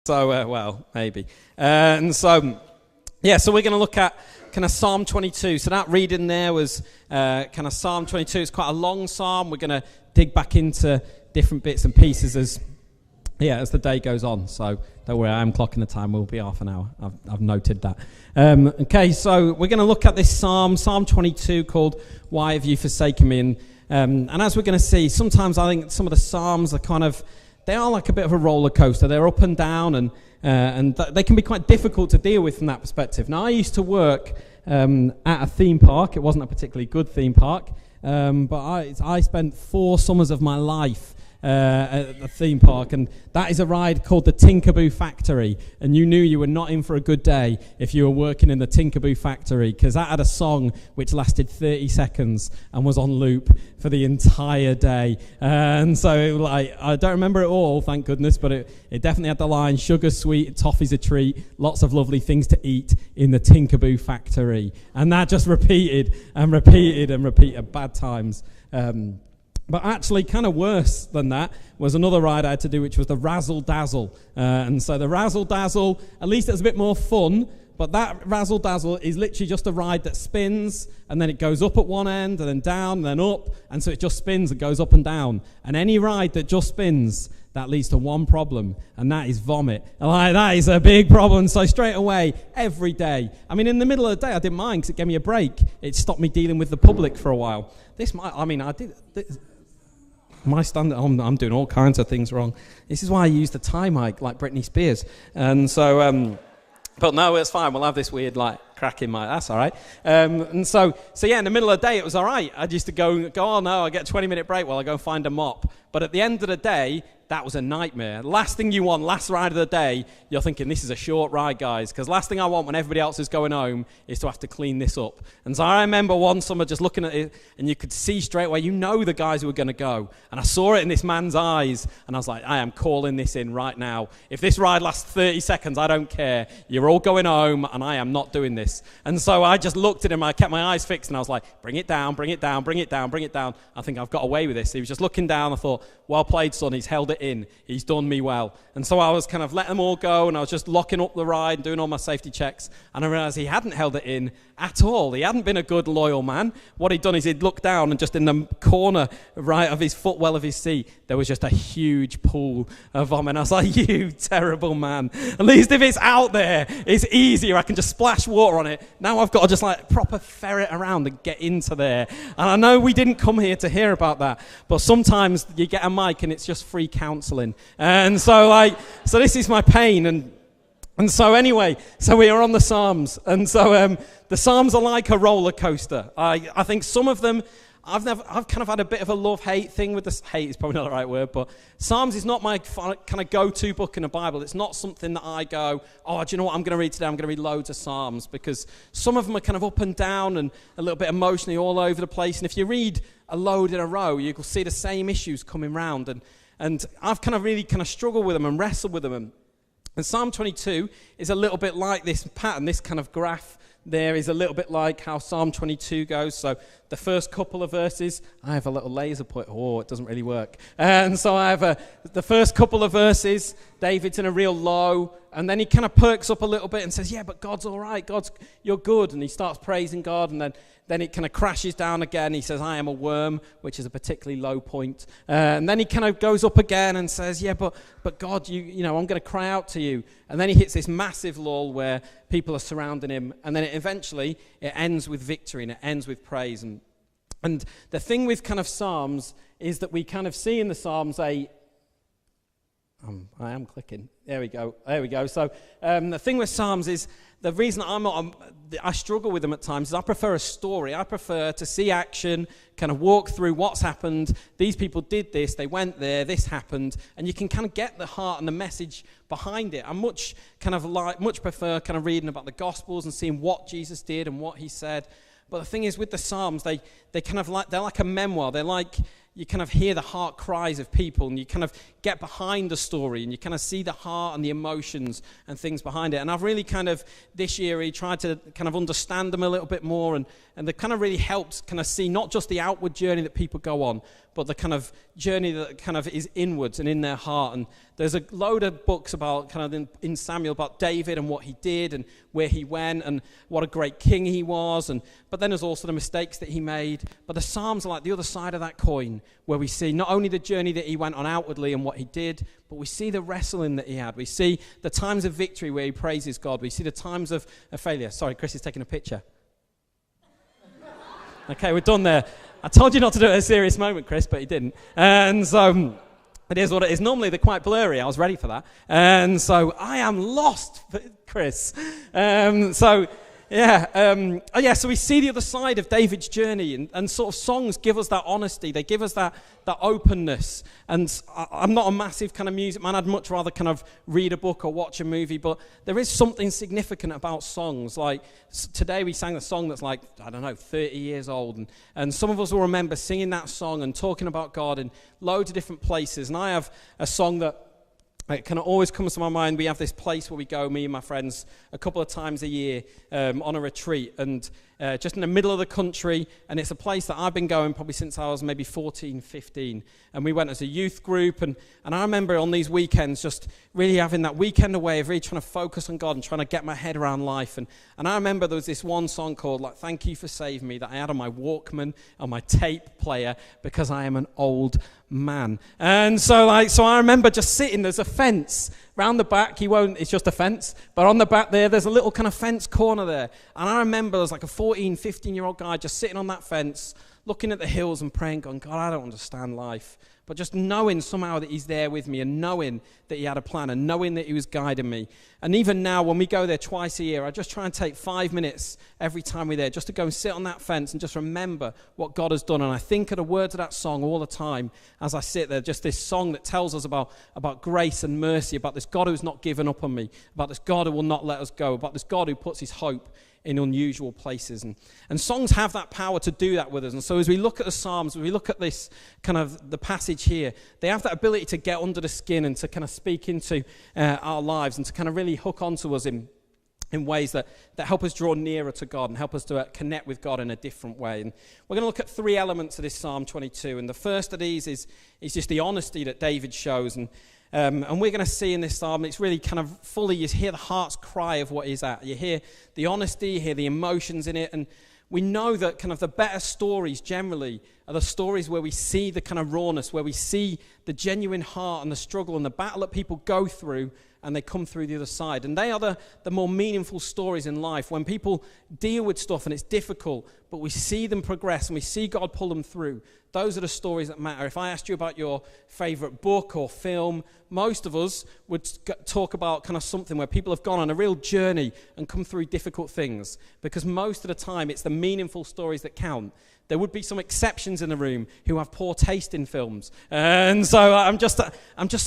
So, well, maybe. So we're going to look at kind of Psalm 22. So that reading there was kind of Psalm 22. It's quite a long psalm. We're going to dig back into different bits and pieces as the day goes on. So don't worry, I am clocking the time. We'll be half an hour. I've noted that. Okay, so we're going to look at this Psalm 22, called "Why Have You Forsaken Me?" And as we're going to see, sometimes I think some of the Psalms are they are like a bit of a roller coaster. They're up and down, and they can be quite difficult to deal with from that perspective. Now, I used to work at a theme park. It wasn't a particularly good theme park, but I spent 4 summers of my life at the theme park, and that is a ride called the Tinkerboo Factory, and you knew you were not in for a good day if you were working in the Tinkerboo Factory, because that had a song which lasted 30 seconds and was on loop for the entire day. And so I don't remember it all, thank goodness, but it definitely had the line, "Sugar's sweet, toffee's a treat, lots of lovely things to eat in the Tinkerboo Factory." And that just repeated and repeated and repeated, bad times. But actually, kind of worse than that was another ride I had to do, which was the Razzle Dazzle. And so the Razzle Dazzle, at least it's a bit more fun, but that Razzle Dazzle is literally just a ride that spins, and then it goes up at one end, and then down, and then up, and so it just spins and goes up and down. And any ride that just spins, that leads to one problem, and that is vomit. And that is a big problem. So straight away, every day. I mean, in the middle of the day, I didn't mind because it gave me a break. It stopped me dealing with the public for a while. I'm doing all kinds of things wrong. This is why I use the tie mic like Britney Spears. And so, but no, it's fine. We'll have this weird cracking mic. That's all right. And so in the middle of the day, it was all right. I used to go, oh no, I get a 20-minute break while I go and find a mop. But at the end of the day, that was a nightmare. Last thing you want, last ride of the day, you're thinking, this is a short ride, guys, because last thing I want when everybody else is going home is to have to clean this up. And so I remember one summer just looking at it, and you could see straight away, the guys who were going to go. And I saw it in this man's eyes, and I was like, I am calling this in right now. If this ride lasts 30 seconds, I don't care. You're all going home, and I am not doing this. And so I just looked at him, I kept my eyes fixed, and I was like, bring it down, bring it down, bring it down, bring it down. I think I've got away with this. He was just looking down. I thought, well played, son. He's held it in. He's done me well. And so I was kind of letting them all go, and I was just locking up the ride and doing all my safety checks. And I realized he hadn't held it in at all. He hadn't been a good, loyal man. What he'd done is he'd looked down, and just in the corner right of his footwell of his seat, there was just a huge pool of vomit. And I was like, you terrible man. At least if it's out there, it's easier. I can just splash water on it. Now I've got to just proper ferret around and get into there. And I know we didn't come here to hear about that, but sometimes you get a mic and it's just free counseling. And so this is my pain. And so anyway, so we are on the Psalms. And so the Psalms are like a roller coaster. I think some of them, I've kind of had a bit of a love-hate thing with this. Hate is probably not the right word, but Psalms is not my kind of go-to book in the Bible. It's not something that I go, oh, do you know what I'm going to read today? I'm going to read loads of Psalms, because some of them are kind of up and down and a little bit emotionally all over the place. And if you read a load in a row, you will see the same issues coming round. And I've kind of really struggled with them and wrestled with them. And Psalm 22 is a little bit like this pattern. This kind of graph there is a little bit like how Psalm 22 goes. So the first couple of verses, I have a little laser point. Oh, it doesn't really work. And so I have the first couple of verses, David's in a real low, and then he kind of perks up a little bit and says, yeah, but God's all right. You're good. And he starts praising God, and then it kind of crashes down again. He says, I am a worm, which is a particularly low point. And then he kind of goes up again and says, yeah, but God, you know, I'm going to cry out to you. And then he hits this massive lull where people are surrounding him. And then eventually it ends with victory and it ends with praise. And the thing with kind of Psalms is that we kind of see in the Psalms I am clicking. There we go. So the thing with Psalms is, the reason I struggle with them at times is I prefer a story. I prefer to see action, kind of walk through what's happened. These people did this, they went there, this happened, and you can kind of get the heart and the message behind it. I much prefer kind of reading about the Gospels and seeing what Jesus did and what he said. But the thing is, with the Psalms, they're like a memoir. They're like, you kind of hear the heart cries of people, and you kind of get behind the story, and you kind of see the heart and the emotions and things behind it. And I've really kind of, this year, tried to kind of understand them a little bit more, and they kind of really helped kind of see not just the outward journey that people go on, but the kind of journey that kind of is inwards and in their heart. And there's a load of books about kind of in Samuel about David and what he did and where he went and what a great king he was. But then there's also the mistakes that he made. But the Psalms are like the other side of that coin, where we see not only the journey that he went on outwardly and what he did, but we see the wrestling that he had. We see the times of victory where he praises God. We see the times of failure. Sorry, Chris is taking a picture. Okay, we're done there. I told you not to do it at a serious moment, Chris, but he didn't. And so it is what it is. Normally they're quite blurry. I was ready for that. And so I am lost, Chris. So we see the other side of David's journey, and sort of songs give us that honesty. They give us that openness. And I'm not a massive kind of music man. I'd much rather kind of read a book or watch a movie, but there is something significant about songs. Like today we sang a song that's like, 30 years old. And some of us will remember singing that song and talking about God in loads of different places. And I have a song that it kind of always comes to my mind. We have this place where we go, me and my friends, a couple of times a year on a retreat, and just in the middle of the country, and it's a place that I've been going probably since I was maybe 14, 15, and we went as a youth group, and I remember on these weekends just really having that weekend away of really trying to focus on God and trying to get my head around life, and I remember there was this one song called like Thank You for Saving Me that I had on my Walkman, on my tape player, because I am an old man. And so I remember just sitting, there's a fence round the back, it's just a fence, but on the back there's a little kind of fence corner there, and I remember there was like a 14, 15-year-old guy just sitting on that fence, looking at the hills and praying, going, God, I don't understand life, but just knowing somehow that he's there with me, and knowing that he had a plan, and knowing that he was guiding me. And even now, when we go there twice a year, I just try and take 5 minutes every time we're there just to go and sit on that fence and just remember what God has done. And I think of the words of that song all the time as I sit there, just this song that tells us about grace and mercy, about this God who's not given up on me, about this God who will not let us go, about this God who puts his hope in unusual places. And songs have that power to do that with us. And so as we look at the Psalms, as we look at this kind of the passage here, they have that ability to get under the skin and to kind of speak into our lives and to kind of really hook onto us in ways that help us draw nearer to God and help us to connect with God in a different way. And we're going to look at 3 elements of this Psalm 22. And the first of these is just the honesty that David shows. And we're going to see in this psalm, it's really kind of fully, you hear the heart's cry of what he's at. You hear the honesty, you hear the emotions in it. And we know that kind of the better stories generally are the stories where we see the kind of rawness, where we see the genuine heart and the struggle and the battle that people go through, and they come through the other side. And they are the more meaningful stories in life, when people deal with stuff and it's difficult, but we see them progress and we see God pull them through. Those are the stories that matter. If I asked you about your favorite book or film, most of us would talk about kind of something where people have gone on a real journey and come through difficult things, because most of the time it's the meaningful stories that count. There would be some exceptions in the room who have poor taste in films. And so I'm just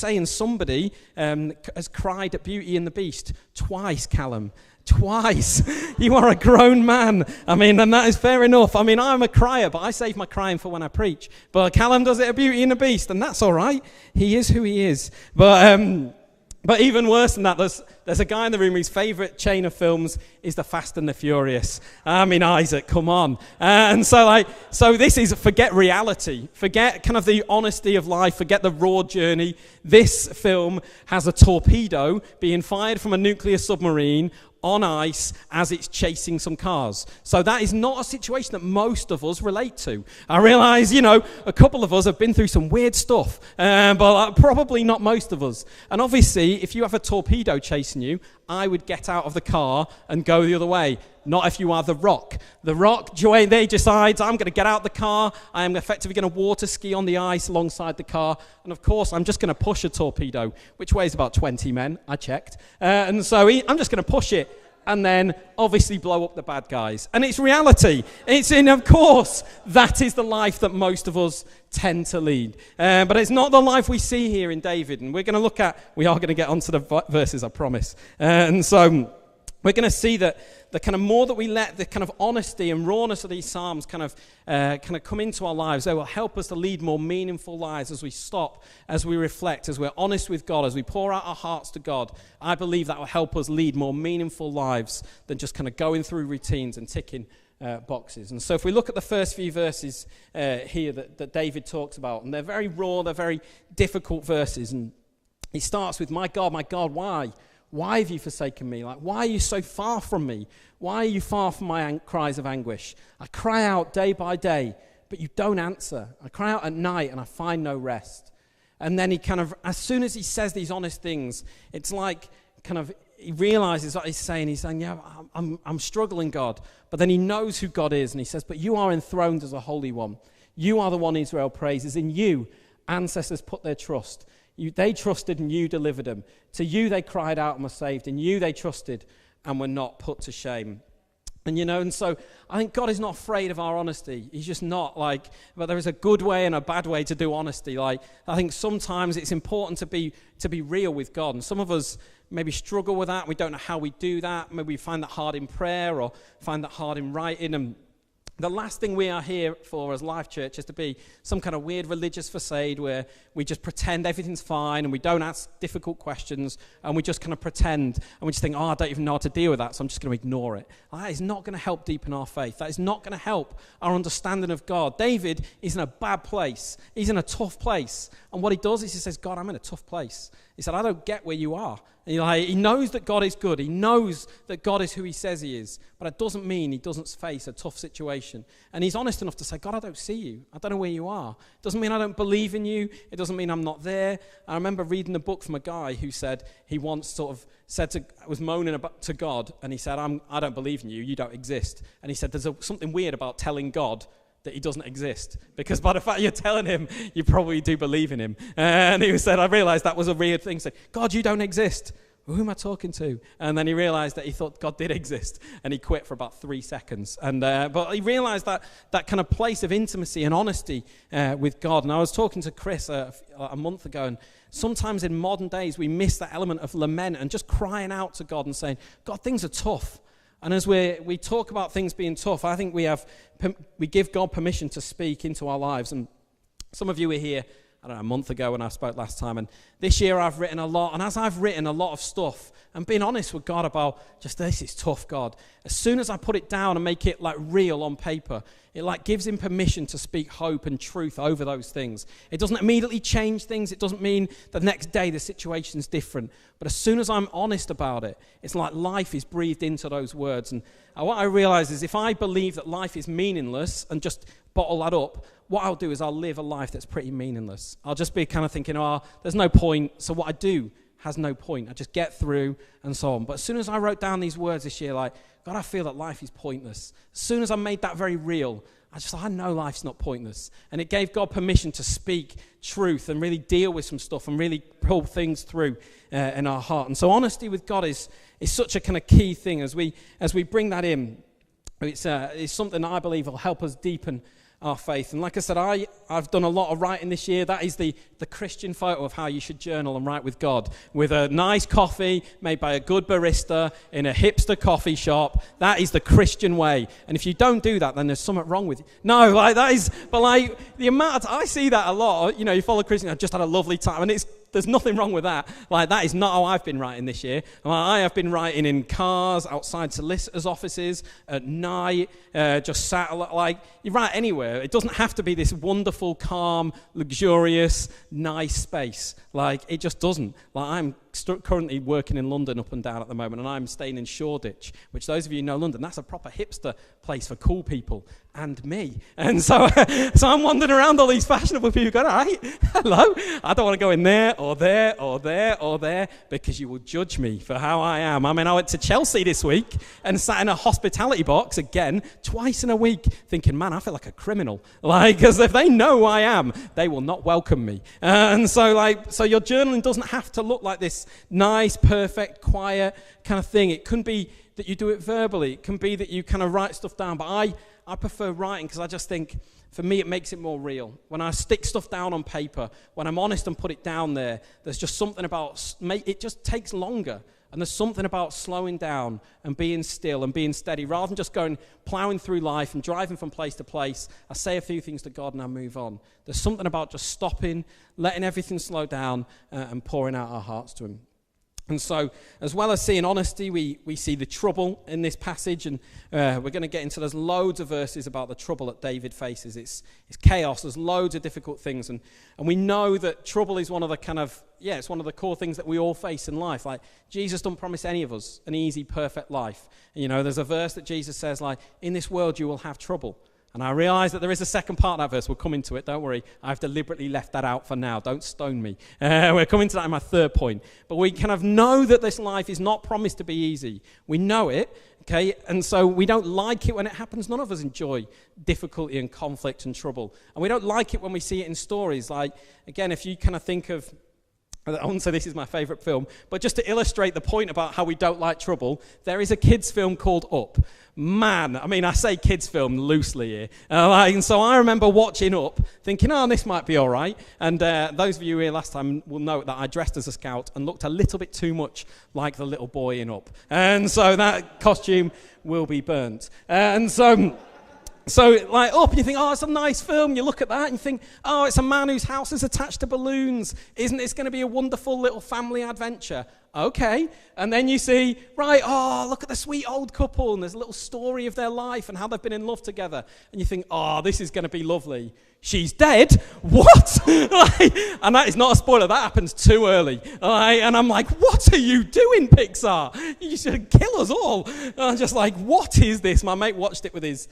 saying, somebody has cried at Beauty and the Beast twice, Callum. Twice. You are a grown man. I mean, and that is fair enough. I mean, I'm a crier, but I save my crying for when I preach. But Callum does it at Beauty and the Beast, and that's all right. He is who he is. But even worse than that, there's a guy in the room whose favourite chain of films is The Fast and the Furious. I mean, Isaac, come on. And so this is, forget reality, forget kind of the honesty of life, forget the raw journey. This film has a torpedo being fired from a nuclear submarine on ice as it's chasing some cars. So that is not a situation that most of us relate to. I realise, a couple of us have been through some weird stuff, but probably not most of us. And obviously, if you have a torpedo chasing you, I would get out of the car and go the other way. Not if you are The Rock. The Rock, they decides, I'm going to get out the car, I am effectively going to water ski on the ice alongside the car, and of course I'm just going to push a torpedo, which weighs about 20 men, I checked, and so I'm just going to push it, and then obviously blow up the bad guys. And it's reality. Of course, that is the life that most of us tend to lead. But it's not the life we see here in David. And we are going to get onto the verses, I promise. And so we're going to see that the kind of more that we let the kind of honesty and rawness of these psalms kind of come into our lives, they will help us to lead more meaningful lives as we stop, as we reflect, as we're honest with God, as we pour out our hearts to God. I believe that will help us lead more meaningful lives than just kind of going through routines and ticking boxes. And so if we look at the first few verses here that David talks about, and they're very raw, they're very difficult verses, and he starts with, my God, why? Why have you forsaken me? Like, why are you so far from me? Why are you far from my cries of anguish? I cry out day by day, but you don't answer. I cry out at night, and I find no rest. And then he kind of, as soon as he says these honest things, it's like kind of, he realizes what he's saying. He's saying, yeah, I'm struggling, God. But then he knows who God is, and he says, but you are enthroned as a holy one. You are the one Israel praises. In you, ancestors put their trust. They trusted, and you delivered them. To you they cried out and were saved. In you they trusted and were not put to shame. And so I think God is not afraid of our honesty. He's just not but there is a good way and a bad way to do honesty. Like, I think sometimes it's important to be real with God. And some of us maybe struggle with that. We don't know how we do that. Maybe we find that hard in prayer or find that hard in writing. And the last thing we are here for as Life Church is to be some kind of weird religious facade where we just pretend everything's fine and we don't ask difficult questions and we just kind of pretend and we just think, I don't even know how to deal with that, so I'm just going to ignore it. That is not going to help deepen our faith. That is not going to help our understanding of God. David is in a bad place. He's in a tough place. And what he does is he says, God, I'm in a tough place. He said, I don't get where you are. And he knows that God is good. He knows that God is who he says he is. But it doesn't mean he doesn't face a tough situation. And he's honest enough to say, God, I don't see you. I don't know where you are. It doesn't mean I don't believe in you. It doesn't mean I'm not there. I remember reading a book from a guy who said he once sort of was moaning to God. And he said, I don't believe in you. You don't exist. And he said, there's something weird about telling God that he doesn't exist, because by the fact you're telling him, you probably do believe in him. And he said, I realized that was a weird thing. He said, God, you don't exist. Well, who am I talking to? And then he realized that he thought God did exist, and he quit for about 3 seconds. And but he realized that kind of place of intimacy and honesty with God. And I was talking to Chris a month ago, and sometimes in modern days we miss that element of lament and just crying out to God and saying, God, things are tough. And as we talk about things being tough, I think we give God permission to speak into our lives. And some of you were here, I don't know, a month ago when I spoke last time. And this year I've written a lot. And as I've written a lot of stuff and been honest with God about just, this is tough, God. As soon as I put it down and make it real on paper, it gives him permission to speak hope and truth over those things. It doesn't immediately change things. It doesn't mean the next day the situation's different. But as soon as I'm honest about it, it's like life is breathed into those words. And what I realize is if I believe that life is meaningless and just bottle that up, what I'll do is I'll live a life that's pretty meaningless. I'll just be kind of thinking, there's no point, so what I do has no point. I just get through and so on. But as soon as I wrote down these words this year, God, I feel that life is pointless. As soon as I made that very real, I know life's not pointless. And it gave God permission to speak truth and really deal with some stuff and really pull things through in our heart. And so honesty with God is such a kind of key thing. As we bring that in, it's something that I believe will help us deepen our faith. And like I said, I've done a lot of writing this year. That is the Christian photo of how you should journal and write with God, with a nice coffee made by a good barista in a hipster coffee shop. That is the Christian way. And if you don't do that, then there's something wrong with you. No, that is, but the amount I see that a lot. You follow Christian, I just had a lovely time, and there's nothing wrong with that. That is not how I've been writing this year. I have been writing in cars, outside solicitors' offices, at night, just sat, you write anywhere. It doesn't have to be this wonderful, calm, luxurious, nice space. It just doesn't. I'm currently working in London up and down at the moment, and I'm staying in Shoreditch, which those of you who know London, that's a proper hipster place for cool people and me. And so I'm wandering around all these fashionable people going, all right, hello, I don't want to go in there or there or there or there because you will judge me for how I am. I went to Chelsea this week and sat in a hospitality box again twice in a week thinking, man, I feel like a criminal. Because if they know who I am, they will not welcome me. And so your journaling doesn't have to look like this nice, perfect, quiet kind of thing. It can be that you do it verbally. It can be that you kind of write stuff down. But I prefer writing because I just think, for me, it makes it more real. When I stick stuff down on paper, when I'm honest and put it down there's just something about, it just takes longer. And there's something about slowing down and being still and being steady rather than just plowing through life and driving from place to place. I say a few things to God and I move on. There's something about just stopping, letting everything slow down and pouring out our hearts to him. And so, as well as seeing honesty, we see the trouble in this passage, and we're going to get into, there's loads of verses about the trouble that David faces. It's chaos, there's loads of difficult things, and we know that trouble is one of the it's one of the core things that we all face in life. Like, Jesus don't promise any of us an easy, perfect life. You know, there's a verse that Jesus says, like, in this world you will have trouble. And I realize that there is a second part of that verse. We'll come into it, don't worry. I've deliberately left that out for now. Don't stone me. We're coming to that in my third point. But we kind of know that this life is not promised to be easy. We know it, okay? And so we don't like it when it happens. None of us enjoy difficulty and conflict and trouble. And we don't like it when we see it in stories. Like, again, if you kind of think of, I wouldn't say this is my favourite film, but just to illustrate the point about how we don't like trouble, there is a kids' film called Up. Man, I mean, I say kids' film loosely here. And so I remember watching Up, thinking, oh, this might be all right. And those of you here last time will note that I dressed as a scout and looked a little bit too much like the little boy in Up. And so that costume will be burnt. So, like, Up, you think, oh, it's a nice film. You look at that and you think, oh, it's a man whose house is attached to balloons. Isn't this going to be a wonderful little family adventure? Okay. And then you see, right, oh, look at the sweet old couple. And there's a little story of their life and how they've been in love together. And you think, oh, this is going to be lovely. She's dead? What? And that is not a spoiler. That happens too early. And I'm like, what are you doing, Pixar? You should kill us all. And I'm just like, what is this? My mate watched it with his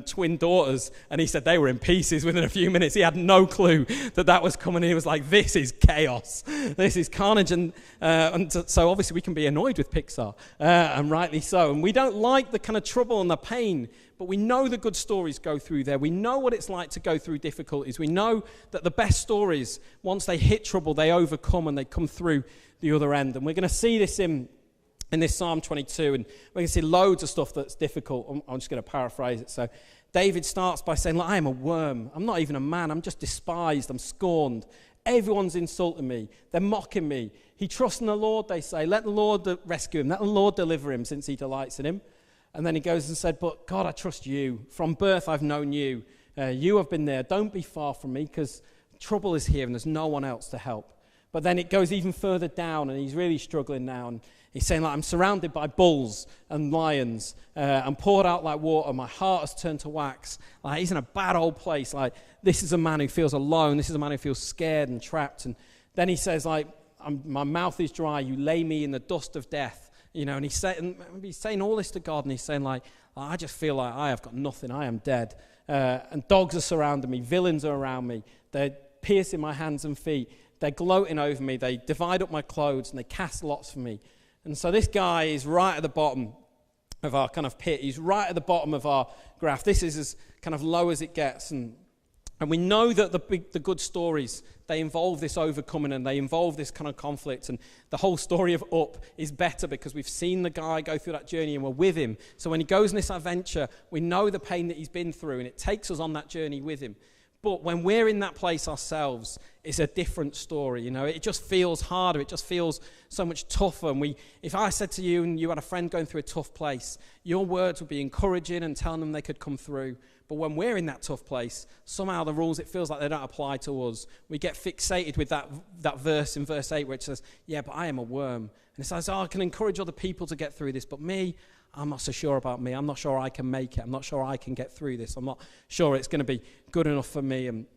twin daughters, and he said they were in pieces within a few minutes. He had no clue that was coming. He was like, this is chaos. This is carnage. And so obviously we can be annoyed with Pixar, and rightly so. And we don't like the kind of trouble and the pain, but we know the good stories go through there. We know what it's like to go through difficulties. We know that the best stories, once they hit trouble, they overcome and they come through the other end. And we're going to see this in this Psalm 22, and we're going to see loads of stuff that's difficult. I'm just going to paraphrase it. So David starts by saying, I am a worm. I'm not even a man. I'm just despised. I'm scorned. Everyone's insulting me. They're mocking me. He trusts in the Lord, they say. Let the Lord rescue him. Let the Lord deliver him, since he delights in him. And then he goes and said, but God, I trust you. From birth, I've known you. You have been there. Don't be far from me, because trouble is here and there's no one else to help. But then it goes even further down, and he's really struggling now. And he's saying, I'm surrounded by bulls and lions. I'm poured out like water. My heart has turned to wax. Like, he's in a bad old place. Like, this is a man who feels alone. This is a man who feels scared and trapped. And then he says, my mouth is dry. You lay me in the dust of death. You know, and he's saying all this to God, and he's saying, I just feel like I have got nothing. I am dead. And dogs are surrounding me. Villains are around me. They're piercing my hands and feet. They're gloating over me. They divide up my clothes, and they cast lots for me. And so this guy is right at the bottom of our kind of pit. He's right at the bottom of our graph. This is as kind of low as it gets. And we know that the good stories, they involve this overcoming, and they involve this kind of conflict. And the whole story of Up is better because we've seen the guy go through that journey and we're with him. So when he goes on this adventure, we know the pain that he's been through, and it takes us on that journey with him. But when we're in that place ourselves, it's a different story. You know, it just feels harder. It just feels so much tougher. And if I said to you and you had a friend going through a tough place, your words would be encouraging and telling them they could come through. But when we're in that tough place, somehow the rules, it feels like they don't apply to us. We get fixated with that verse in verse 8 where it says, yeah, but I am a worm. And it says, I can encourage other people to get through this, but me, I'm not so sure about me. I'm not sure I can make it. I'm not sure I can get through this. I'm not sure it's going to be good enough for me. And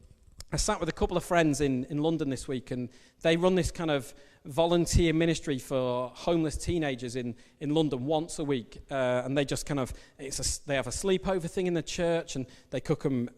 I sat with a couple of friends in London this week, and they run this kind of volunteer ministry for homeless teenagers in London once a week. And they just kind of, they have a sleepover thing in the church, and they cook them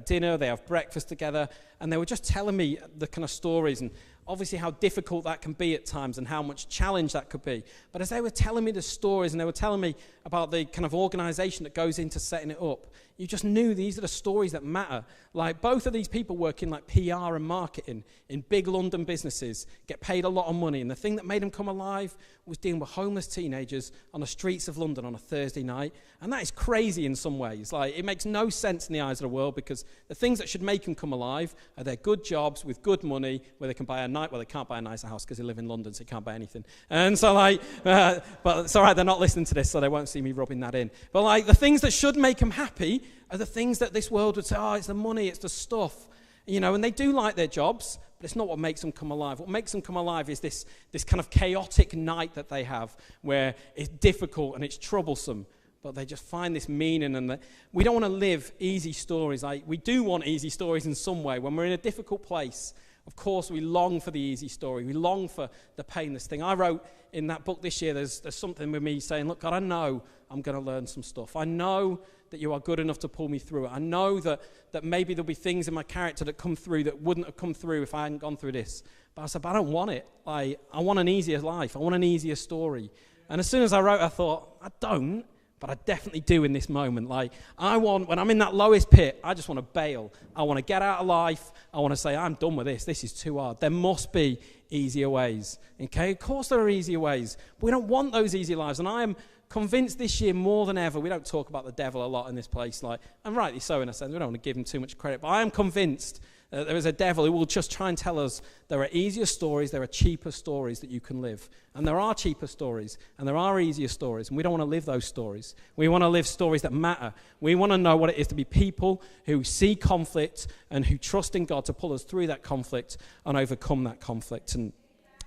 dinner, they have breakfast together. And they were just telling me the kind of stories, and obviously how difficult that can be at times and how much challenge that could be. But as they were telling me the stories, and they were telling me about the kind of organisation that goes into setting it up, you just knew these are the stories that matter. Like, both of these people work in like PR and marketing in big London businesses, get paid a lot of money. And the thing that made them come alive was dealing with homeless teenagers on the streets of London on a Thursday night. And that is crazy in some ways. Like, it makes no sense in the eyes of the world, because the things that should make them come alive are their good jobs with good money, where they can buy they can't buy a nicer house because they live in London, so you can't buy anything. And so but it's all right, they're not listening to this, so they won't see me rubbing that in. But the things that should make them happy are the things that this world would say, it's the money, it's the stuff. And they do like their jobs, but it's not what makes them come alive. What makes them come alive is this kind of chaotic night that they have where it's difficult and it's troublesome, but they just find this meaning. And we don't want to live easy stories. We do want easy stories in some way. When we're in a difficult place, of course, we long for the easy story. We long for the painless thing. I wrote in that book this year, there's something with me saying, look, God, I know I'm going to learn some stuff. I know that you are good enough to pull me through it. I know that maybe there'll be things in my character that come through that wouldn't have come through if I hadn't gone through this. But I said, but I don't want it. I want an easier life. I want an easier story. And as soon as I wrote, I thought, I don't. But I definitely do in this moment. When I'm in that lowest pit, I just want to bail. I want to get out of life. I want to say, I'm done with this. This is too hard. There must be easier ways. Okay, of course there are easier ways. But we don't want those easy lives. And I am convinced this year more than ever, we don't talk about the devil a lot in this place, and rightly so in a sense. We don't want to give him too much credit. But I am convinced there is a devil who will just try and tell us there are easier stories, there are cheaper stories that you can live. And there are cheaper stories, and there are easier stories, and we don't want to live those stories. We want to live stories that matter. We want to know what it is to be people who see conflict and who trust in God to pull us through that conflict and overcome that conflict. And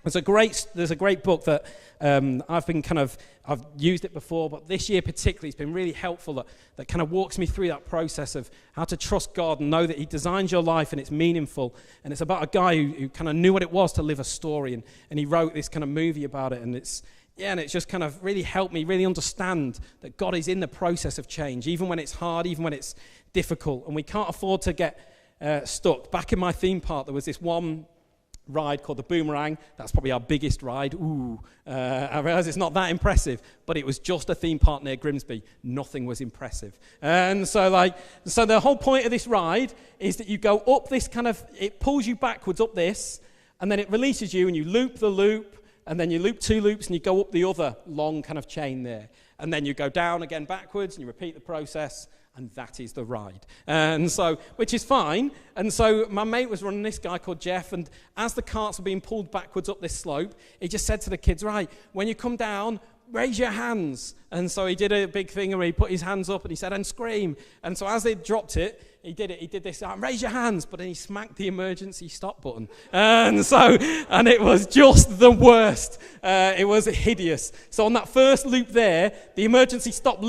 there's a great book that I've used it before, but this year particularly it's been really helpful that kind of walks me through that process of how to trust God and know that he designs your life and it's meaningful. And it's about a guy who kind of knew what it was to live a story, and he wrote this kind of movie about it, and it's just kind of really helped me really understand that God is in the process of change, even when it's hard, even when it's difficult, and we can't afford to get stuck. Back in my theme park, there was this one ride called the Boomerang. That's probably our biggest ride. I realise it's not that impressive, but it was just a theme park near Grimsby. Nothing was impressive. And so the whole point of this ride is that you go up this it pulls you backwards up this, and then it releases you, and you loop the loop, and then you loop 2 loops, and you go up the other long kind of chain there. And then you go down again backwards, and you repeat the process, and that is the ride. And so, which is fine. And so my mate was running this guy called Jeff, and as the carts were being pulled backwards up this slope, he just said to the kids, right, when you come down, raise your hands. And so he did a big thing where he put his hands up and he said, and scream. And so as they dropped it, he did this, raise your hands, but then he smacked the emergency stop button. And it was just the worst. It was hideous. So on that first loop there, the emergency stop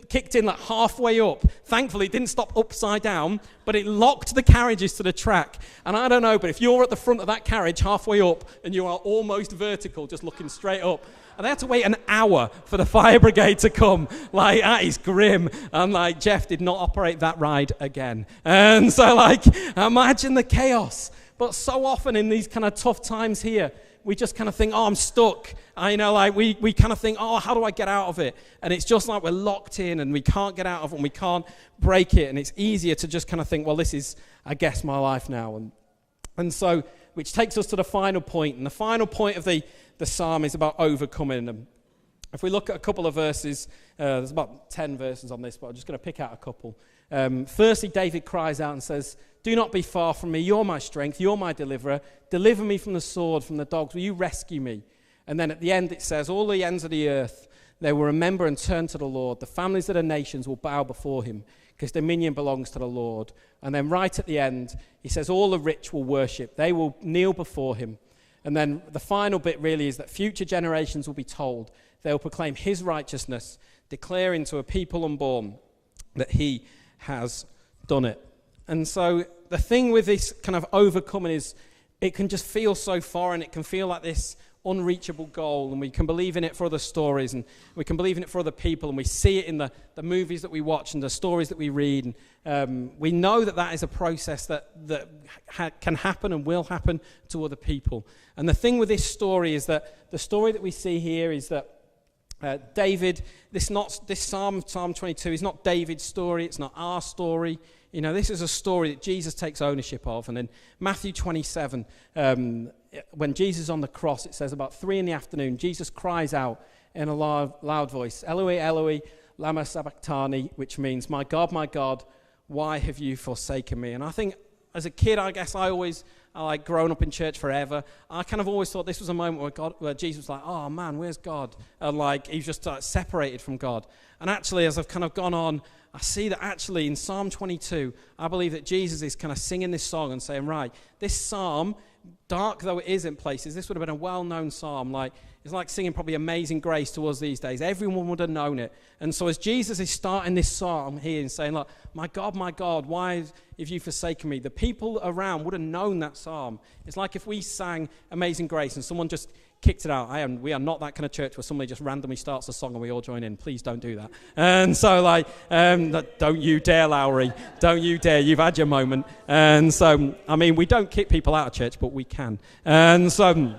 kicked in halfway up. Thankfully, it didn't stop upside down, but it locked the carriages to the track. And I don't know, but if you're at the front of that carriage halfway up and you are almost vertical, just looking straight up, and they had to wait an hour for the fire brigade to come. That is grim. And Jeff did not operate that ride again. And so imagine the chaos. But so often in these kind of tough times here, we just kind of think, I'm stuck. We kind of think, how do I get out of it? And it's just like we're locked in and we can't get out of it and we can't break it. And it's easier to just kind of think, well, this is, I guess, my life now. And so, which takes us to the final point. And the final point of the psalm is about overcoming them. If we look at a couple of verses, there's about 10 verses on this, but I'm just going to pick out a couple. Firstly, David cries out and says, do not be far from me. You're my strength. You're my deliverer. Deliver me from the sword, from the dogs. Will you rescue me? And then at the end it says, all the ends of the earth, they will remember and turn to the Lord. The families of the nations will bow before him, because dominion belongs to the Lord. And then right at the end, he says, all the rich will worship. They will kneel before him. And then the final bit really is that future generations will be told. They will proclaim his righteousness, declaring to a people unborn that he has done it. And so the thing with this kind of overcoming is it can just feel so foreign. It can feel like this unreachable goal, and we can believe in it for other stories, and we can believe in it for other people, and we see it in the movies that we watch and the stories that we read. And we know that is a process that can happen and will happen to other people. And the thing with this story is that the story that we see here is that David, this Psalm 22 is not David's story. It's not our story. This is a story that Jesus takes ownership of. And in Matthew 27, when Jesus is on the cross, it says about 3 p.m, Jesus cries out in a loud voice, Eloi, Eloi, lama sabachthani, which means, my God, why have you forsaken me? And I think as a kid, I guess I like grown up in church forever. I kind of always thought this was a moment where Jesus was like, oh man, where's God? And like he's just separated from God. And actually, as I've kind of gone on, I see that actually in Psalm 22, I believe that Jesus is kind of singing this song and saying, right, this psalm, dark though it is in places, this would have been a well-known psalm. Like it's like singing probably Amazing Grace to us these days. Everyone would have known it. And so as Jesus is starting this psalm here and saying, look, my God, why have you forsaken me? The people around would have known that psalm. It's like if we sang Amazing Grace and someone just kicked it out. We are not that kind of church where somebody just randomly starts a song and we all join in. Please don't do that. And so don't you dare, Lowry. Don't you dare. You've had your moment. And so, we don't kick people out of church, but we can. And so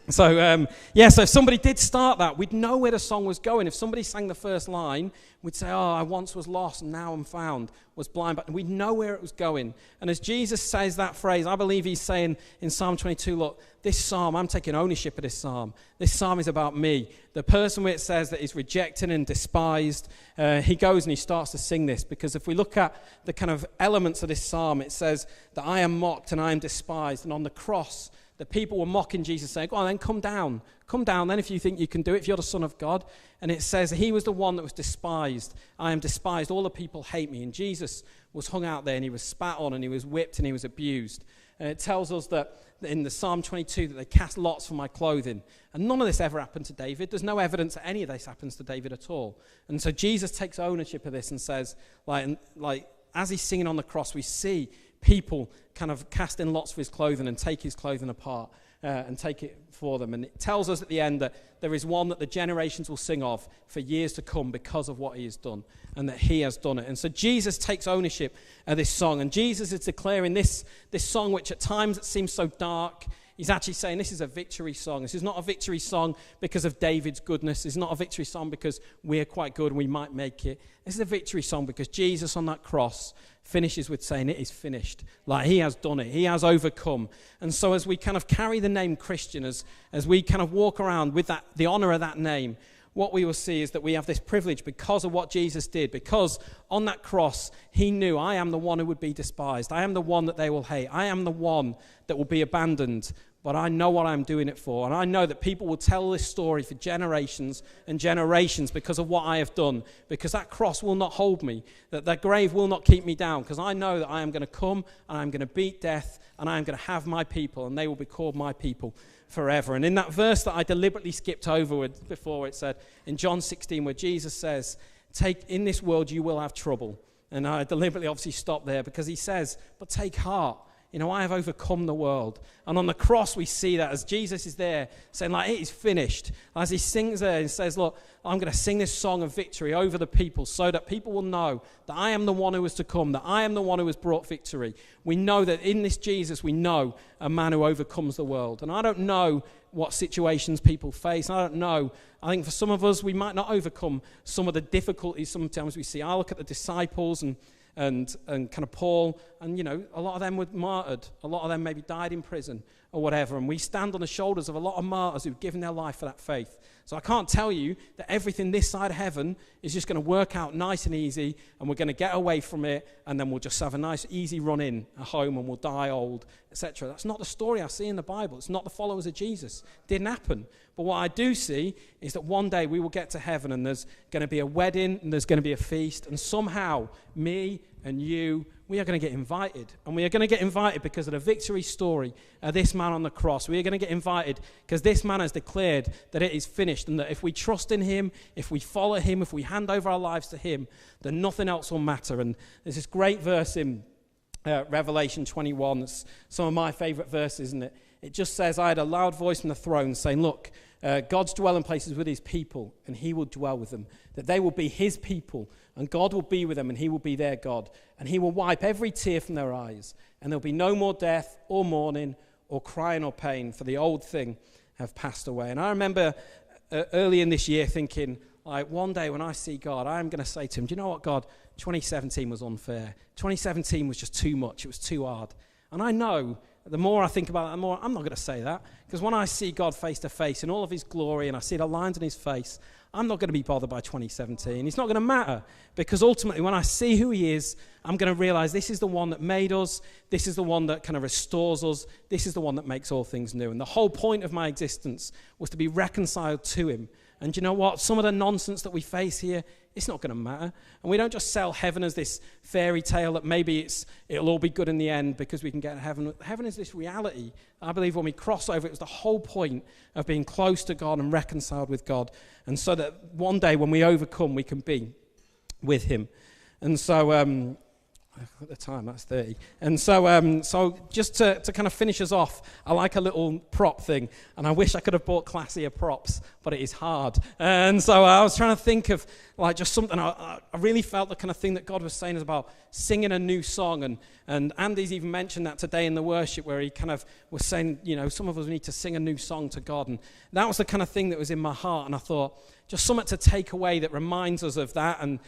if somebody did start that, we'd know where the song was going. If somebody sang the first line, we'd say, oh, I once was lost and now I'm found, was blind, but we'd know where it was going. And as Jesus says that phrase, I believe he's saying in Psalm 22, look, this psalm, I'm taking ownership of this psalm. This psalm is about me. The person where it says that is rejected and despised, he goes and he starts to sing this, because if we look at the kind of elements of this psalm, it says that I am mocked and I am despised, and on the cross, the people were mocking Jesus, saying, go on then, come down then if you think you can do it, if you're the Son of God. And it says he was the one that was despised. I am despised, all the people hate me. And Jesus was hung out there and he was spat on and he was whipped and he was abused. And it tells us that in the Psalm 22 that they cast lots for my clothing. And none of this ever happened to David. There's no evidence that any of this happens to David at all. And so Jesus takes ownership of this and says, like as he's singing on the cross, we see people kind of cast in lots for his clothing and take his clothing apart and take it for them. And it tells us at the end that there is one that the generations will sing of for years to come because of what he has done and that he has done it. And so Jesus takes ownership of this song, and Jesus is declaring this song, which at times it seems so dark. He's actually saying this is a victory song. This is not a victory song because of David's goodness. It's not a victory song because we're quite good and we might make it. This is a victory song because Jesus on that cross finishes with saying it is finished. Like he has done it. He has overcome. And so as we kind of carry the name Christian, as we kind of walk around with that, the honor of that name, what we will see is that we have this privilege because of what Jesus did, because on that cross, he knew I am the one who would be despised. I am the one that they will hate. I am the one that will be abandoned, but I know what I'm doing it for. And I know that people will tell this story for generations and generations because of what I have done, because that cross will not hold me, that grave will not keep me down, because I know that I am going to come and I'm going to beat death and I am going to have my people and they will be called my people forever. And in that verse that I deliberately skipped over before, it said in John 16 where Jesus says, in this world you will have trouble. And I deliberately obviously stopped there because he says, but take heart. I have overcome the world. And on the cross we see that as Jesus is there saying like, it is finished. As he sings there and says, look, I'm going to sing this song of victory over the people so that people will know that I am the one who is to come, that I am the one who has brought victory. We know that in this Jesus we know a man who overcomes the world. And I don't know what situations people face. I don't know. I think for some of us we might not overcome some of the difficulties sometimes we see. I look at the disciples and kind of Paul, and a lot of them were martyred. A lot of them maybe died in prison or whatever, and we stand on the shoulders of a lot of martyrs who've given their life for that faith. So I can't tell you that everything this side of heaven is just going to work out nice and easy, and we're going to get away from it, and then we'll just have a nice easy run in a home, and we'll die old, etc. That's not the story I see in the Bible. It's not the followers of Jesus. It didn't happen. But what I do see is that one day we will get to heaven, and there's going to be a wedding, and there's going to be a feast, and somehow me and you, we are going to get invited. And we are going to get invited because of the victory story of this man on the cross. We are going to get invited because this man has declared that it is finished, and that if we trust in him, if we follow him, if we hand over our lives to him, then nothing else will matter. And there's this great verse in Revelation 21. That's some of my favorite verses, isn't it? It just says, I had a loud voice from the throne saying, look, God's dwelling places with his people, and he will dwell with them, that they will be his people, and God will be with them, and he will be their God, and he will wipe every tear from their eyes, and there'll be no more death or mourning or crying or pain, for the old thing have passed away. And I remember early in this year thinking, like, one day when I see God, I'm going to say to him, do you know what, God, 2017 was unfair. 2017 was just too much. It was too hard. And I know the more I think about it, the more I'm not going to say that. Because when I see God face to face in all of his glory and I see the lines on his face, I'm not going to be bothered by 2017. It's not going to matter, because ultimately when I see who he is, I'm going to realize this is the one that made us. This is the one that kind of restores us. This is the one that makes all things new. And the whole point of my existence was to be reconciled to him. And you know what? Some of the nonsense that we face here, it's not going to matter. And we don't just sell heaven as this fairy tale that maybe it'll all be good in the end because we can get to heaven. Heaven is this reality. I believe when we cross over, it was the whole point of being close to God and reconciled with God. And so that one day when we overcome, we can be with him. And so, at the time, that's 30. And so just to kind of finish us off, I like a little prop thing. And I wish I could have bought classier props, but it is hard. And so I was trying to think of like just something. I really felt the kind of thing that God was saying is about singing a new song. And Andy's even mentioned that today in the worship, where he kind of was saying, you know, some of us need to sing a new song to God. And that was the kind of thing that was in my heart. And I thought, just something to take away that reminds us of that. And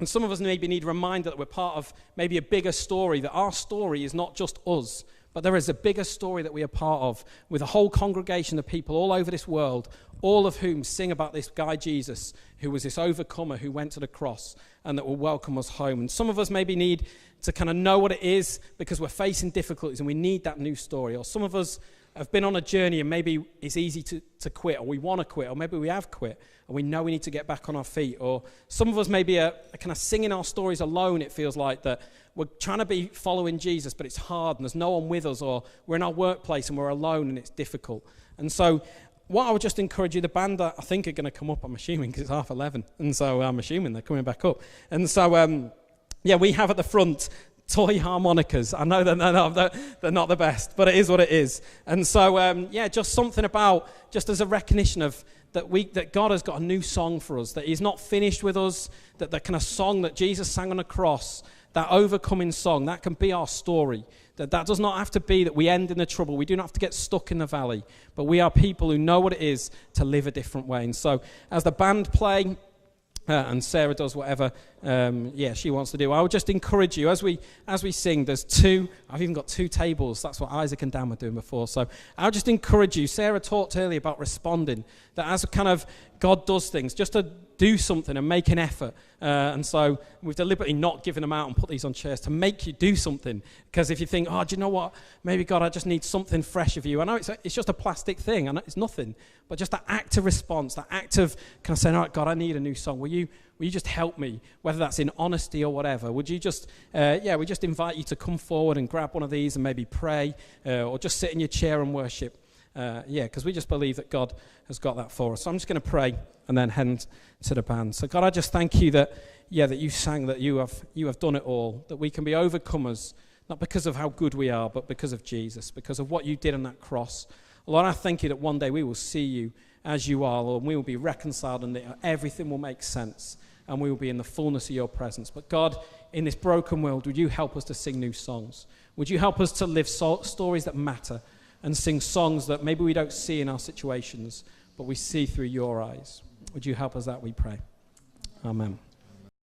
some of us maybe need a reminder that we're part of maybe a bigger story, that our story is not just us, but there is a bigger story that we are part of, with a whole congregation of people all over this world, all of whom sing about this guy Jesus, who was this overcomer who went to the cross and that will welcome us home. And some of us maybe need to kind of know what it is because we're facing difficulties and we need that new story. Or some of us have been on a journey and maybe it's easy to quit, or we want to quit, or maybe we have quit and we know we need to get back on our feet. Or some of us maybe are kind of singing our stories alone. It feels like that we're trying to be following Jesus, but it's hard and there's no one with us, or we're in our workplace and we're alone and it's difficult. And so what I would just encourage you, the band I think are going to come up, I'm assuming, because it's 11:30, and so I'm assuming they're coming back up. And so, we have at the front toy harmonicas. I know that they're not the best, but it is what it is. And so, just something about, just as a recognition of that God has got a new song for us, that he's not finished with us, that the kind of song that Jesus sang on the cross, that overcoming song, that can be our story. That does not have to be that we end in the trouble. We do not have to get stuck in the valley, but we are people who know what it is to live a different way. And so, as the band play, and Sarah does whatever she wants to do, I would just encourage you as we sing. I've even got 2 tables. That's what Isaac and Dan were doing before. So I'll just encourage you. Sarah talked earlier about responding, that as a kind of God does things, just to do something and make an effort. And so we've deliberately not given them out and put these on chairs to make you do something. Because if you think, oh, do you know what? Maybe, God, I just need something fresh of you. I know it's just a plastic thing. I know it's nothing. But just that act of response, that act of kind of saying, all right, God, I need a new song. Will you just help me? Whether that's in honesty or whatever. Would you just, we just invite you to come forward and grab one of these and maybe pray or just sit in your chair and worship. Because we just believe that God has got that for us. So I'm just going to pray and then hand to the band. So God, I just thank you that you sang, that you have done it all, that we can be overcomers, not because of how good we are, but because of Jesus, because of what you did on that cross. Lord, I thank you that one day we will see you as you are, Lord, and we will be reconciled and that everything will make sense and we will be in the fullness of your presence. But God, in this broken world, would you help us to sing new songs? Would you help us to live stories that matter and sing songs that maybe we don't see in our situations, but we see through your eyes? Would you help us that, we pray. Amen.